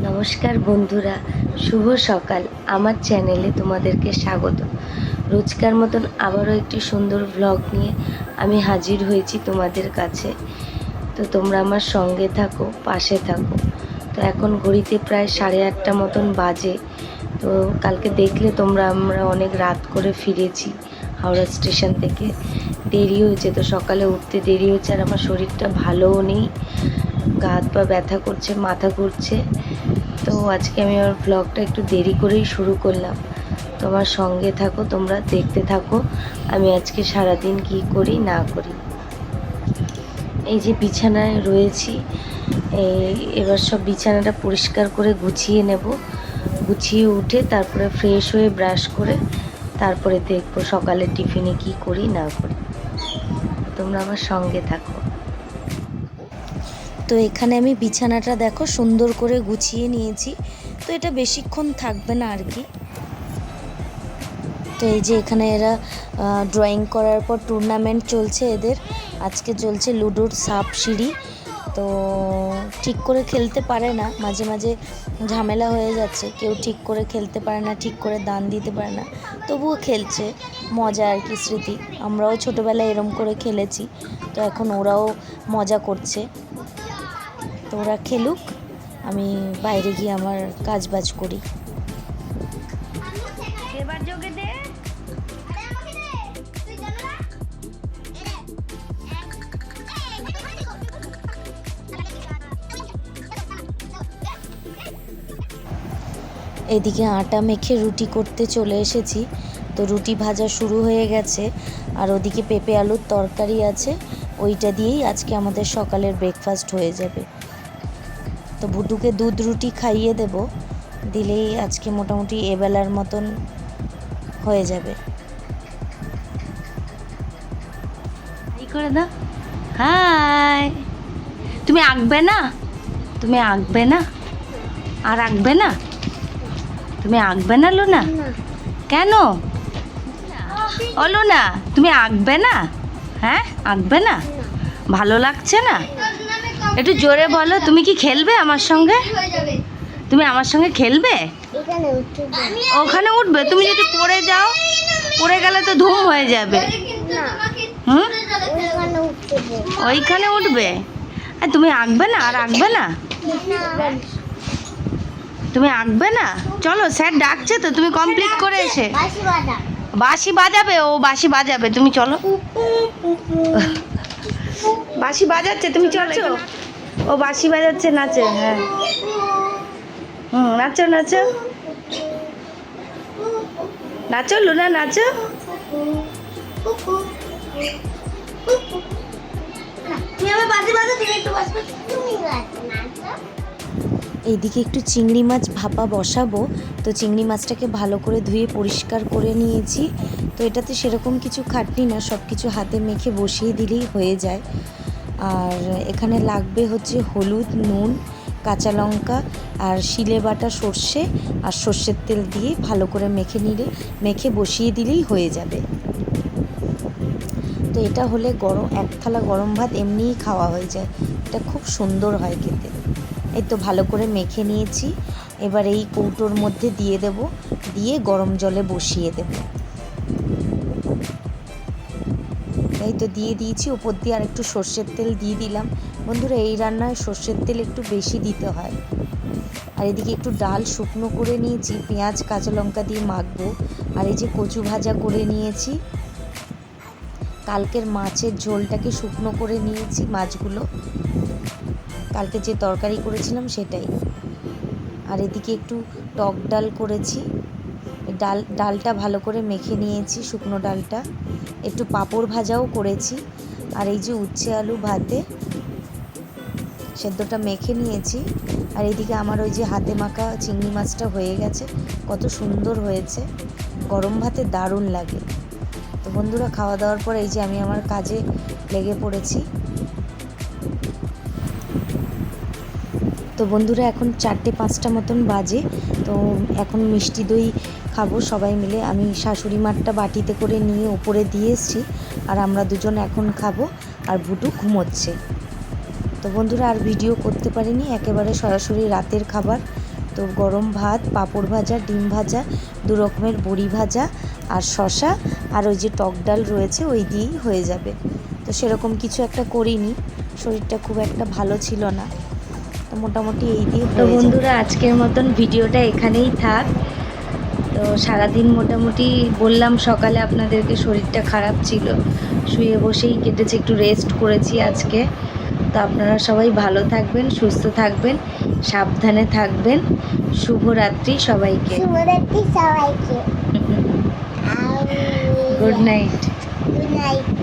নমস্কার বন্ধুরা, শুভ সকাল। আমার চ্যানেলে তোমাদেরকে স্বাগত। রোজকার মতন আবারও একটি সুন্দর ব্লগ নিয়ে আমি হাজির হয়েছি তোমাদের কাছে। তো তোমরা আমার সঙ্গে থাকো, পাশে থাকো। তো এখন ঘড়িতে প্রায় 8:30 মতন বাজে। তো কালকে দেখলে তোমরা আমরা অনেক রাত করে ফিরেছি হাওড়া স্টেশন থেকে। দেরি হয়েছে, তো সকালে উঠতে দেরি হয়েছে, আর আমার শরীরটা ভালোও নেই, গা হাত পা ব্যথা করছে, মাথা ঘুরছে। তো আজকে আমি আমার ব্লগটা একটু দেরি করেই শুরু করলাম। তোমার সঙ্গে থাকো, তোমরা দেখতে থাকো আমি আজকে সারাদিন কি করি না করি। এই যে বিছানায় রয়েছি, এবার সব বিছানাটা পরিষ্কার করে গুছিয়ে নেব। গুছিয়ে উঠে তারপরে ফ্রেশ হয়ে ব্রাশ করে তারপরে দেখবো সকালের টিফিনে কি করি না করি। তোমরা আমার সঙ্গে থাকো। তো এখানে আমি বিছানাটা দেখো সুন্দর করে গুছিয়ে নিয়েছি। তো এটা বেশিক্ষণ থাকবে না আর কি। তো এই যে এখানে এরা ড্রয়িং করার পর টুর্নামেন্ট চলছে এদের। আজকে চলছে লুডোর সাপ সিঁড়ি। তো ঠিক করে খেলতে পারে না, মাঝে মাঝে ঝামেলা হয়ে যাচ্ছে, কেউ ঠিক করে খেলতে পারে না, ঠিক করে দান দিতে পারে না, তবুও খেলছে, মজা আর কি, স্মৃতি। আমরাও ছোটোবেলায় এরম করে খেলেছি, তো এখন ওরাও মজা করছে। তো ওরা খেলুক, আমি বাইরে গিয়ে আমার কাজ বাজ করি। এদিকে আটা মেখে রুটি করতে চলে এসেছি। তো রুটি ভাজা শুরু হয়ে গেছে, আর ওদিকে পেঁপে আলুর তরকারি আছে, ওইটা দিয়েই আজকে আমাদের সকালের ব্রেকফাস্ট হয়ে যাবে। তো ভুটুকে দুধ রুটি খাইয়ে দেব, দিলেই আজকে মোটামুটি এবেলার মতন হয়ে যাবে। এই করে দাও। হাই, তুমি আঁকবে না? তুমি আঁকবে না? আর আঁকবে না? তুমি আঁকবে না লুনা? কেন ও লুনা, তুমি আঁকবে না? হ্যাঁ, আঁকবে না? ভালো লাগছে না? একটু জোরে বলো। তুমি কি খেলবে আমার সঙ্গে? তুমি আমার সঙ্গে খেলবে? ওখানে উঠবে? তুমি যদি পড়ে যাও, পড়ে গেলে তো ধুম হয়ে যাবে। হুম, ওইখানে উঠবে। আর তুমি আঁকবে না? আর আঁকবে না? তুমি আঁকবে না? চলো, স্যার ডাকছে তো, তুমি কমপ্লিট করে এসে। বাঁশি বাজাবে? ও বাঁশি বাজাবে, তুমি চলো। বাঁশি বাজাচ্ছে, তুমি চলো। ও বাঁশি বাজাচ্ছে, নাচে। হ্যাঁ, নাচো নাচো নাচো লুনা, নাচো। এইদিকে একটু চিংড়ি মাছ ভাপা বসাবো। তো চিংড়ি মাছটাকে ভালো করে ধুয়ে পরিষ্কার করে নিয়েছি। তো এটাতে সেরকম কিছু খাটনি না, সব কিছু হাতে মেখে বসিয়ে দিলেই হয়ে যায়। আর এখানে লাগবে হচ্ছে হলুদ, নুন, কাঁচা লঙ্কা আর শিলে বাটা সর্ষে আর সর্ষের তেল দিয়ে ভালো করে মেখে বসিয়ে দিলেই হয়ে যাবে। তো এটা হলে এক থালা গরম ভাত এমনিই খাওয়া হয়ে যায়। এটা খুব সুন্দর হয় খেতে। এই তো ভালো করে মেখে নিয়েছি। এবার এই কৌটোর মধ্যে দিয়ে দেব, দিয়ে গরম জলে বসিয়ে দেব। এই তো দিয়ে দিয়েছি, ওপর দিয়ে আর একটু সর্ষের তেল দিয়ে দিলাম। বন্ধুরা, এই রান্নায় সর্ষের তেল একটু বেশি দিতে হয়। আর এদিকে একটু ডাল শুকনো করে নিয়েছি, পেঁয়াজ কাঁচা লঙ্কা দিয়ে মাখবো। আর এই যে কচু ভাজা করে নিয়েছি, কালকের মাছের ঝোলটাকে শুকনো করে নিয়েছি, মাছগুলো কালকে যে তরকারি করেছিলাম সেটাই। আর এদিকে একটু টক ডাল করেছি, ডালটা ভালো করে মেখে নিয়েছি, শুকনো ডালটা। একটু পাঁপড় ভাজাও করেছি। আর এই যে উচ্ছে আলু ভাতে সেদ্ধটা মেখে নিয়েছি। আর এইদিকে আমার ওই যে হাতে মাখা চিংড়ি মাছটা হয়ে গেছে, কত সুন্দর হয়েছে, গরম ভাতে দারুণ লাগে। তো বন্ধুরা, খাওয়া দাওয়ার পর এই যে আমি আমার কাজে লেগে পড়েছি। তো বন্ধুরা, এখন 4-5টা মতন বাজে। তো এখন মিষ্টি দই খাবো সবাই মিলে। আমি শাশুড়ি মারটা বাটিতে করে নিয়ে ওপরে দিয়ে এসেছি, আর আমরা দুজন এখন খাবো। আর বুটু ঘুমোচ্ছে। তো বন্ধুরা আর ভিডিও করতে পারিনি, একেবারে সরাসরি রাতের খাবার। তো গরম ভাত, পাঁপড় ভাজা, ডিম ভাজা, 2 রকমের বড়ি ভাজা আর শসা, আর ওই যে টক ডাল রয়েছে ওই দিয়েই হয়ে যাবে। তো সেরকম কিছু একটা করিনি, শরীরটা খুব একটা ভালো ছিল না, তো মোটামুটি এই দিয়ে তো হয়ে যাবে। বন্ধুরা আজকের মতন ভিডিওটা এখানেই থাক। তো সারাদিন মোটামুটি বললাম সকালে আপনাদেরকে শরীরটা খারাপ ছিল, শুয়ে বসেই কেটেছে, একটু রেস্ট করেছি আজকে। তো আপনারা সবাই ভালো থাকবেন, সুস্থ থাকবেন, সাবধানে থাকবেন। শুভরাত্রি সবাইকে। শুভরাত্রি সবাইকে। Good night. Good night.